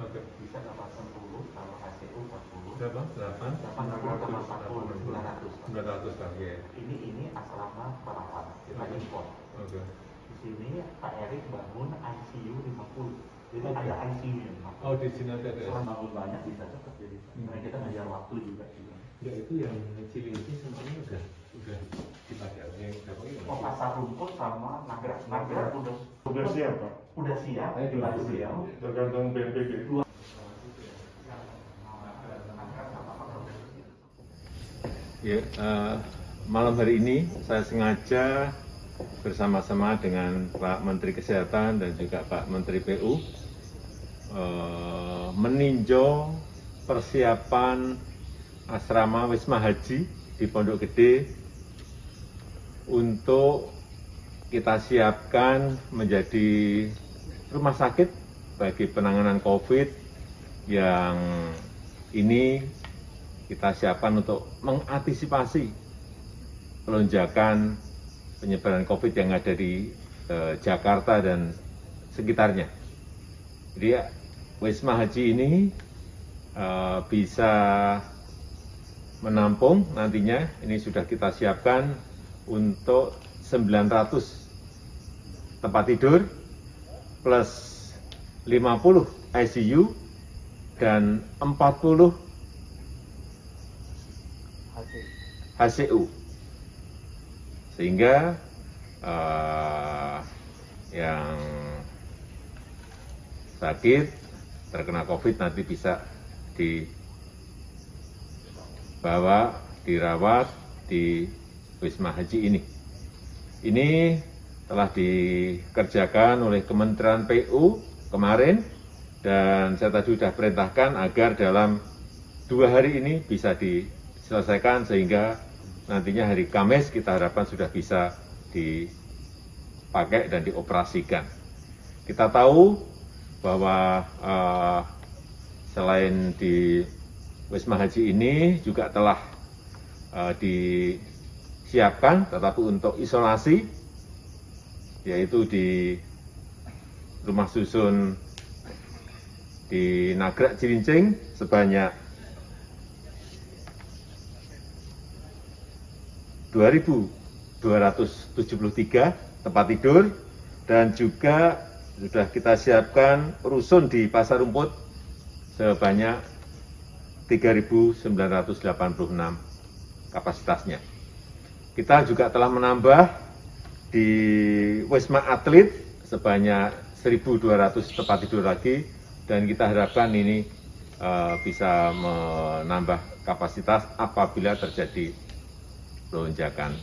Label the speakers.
Speaker 1: Oke. Bisa 80 kalau HCU 40.
Speaker 2: Berapa? 900 lagi.
Speaker 1: Ini asrama perawat kita impor.
Speaker 2: Oke.
Speaker 1: Di sini Pak Erik bangun ICU 50. Jadi ada ICU yang 50.
Speaker 2: Oh, di sini ada.
Speaker 1: Selama banyak bisa cepat jadi. Karena kita ngajar waktu juga.
Speaker 2: Ya itu yang Cilincing semuanya udah dipakai.
Speaker 1: Oh, pasar rumput sama nagrak
Speaker 3: Udah siap, Pak?
Speaker 1: udah siap, siap.
Speaker 3: Tergantung BNPB.
Speaker 2: Ya, malam hari ini saya sengaja bersama-sama dengan Pak Menteri Kesehatan dan juga Pak Menteri PU meninjau persiapan asrama Wisma Haji di Pondok Gede untuk kita siapkan menjadi rumah sakit bagi penanganan COVID yang ini kita siapkan untuk mengantisipasi lonjakan penyebaran COVID yang ada di Jakarta dan sekitarnya. Jadi ya, Wisma Haji ini bisa menampung nantinya, ini sudah kita siapkan untuk 900 tempat tidur plus 50 ICU dan 40 HCU, sehingga yang sakit terkena COVID nanti bisa dibawa dirawat di Wisma Haji ini. Ini telah dikerjakan oleh Kementerian PU kemarin dan saya tadi sudah perintahkan agar dalam 2 hari ini bisa diselesaikan sehingga nantinya hari Kamis kita harapkan sudah bisa dipakai dan dioperasikan. Kita tahu bahwa selain di Wisma Haji ini juga telah disiapkan tetapi untuk isolasi, yaitu di rumah susun di Nagrak Cilincing sebanyak 2.273 tempat tidur dan juga sudah kita siapkan rusun di Pasar Rumput sebanyak 3.986 kapasitasnya. Kita juga telah menambah di Wisma Atlet sebanyak 1.200 tempat tidur lagi dan kita harapkan ini bisa menambah kapasitas apabila terjadi lonjakan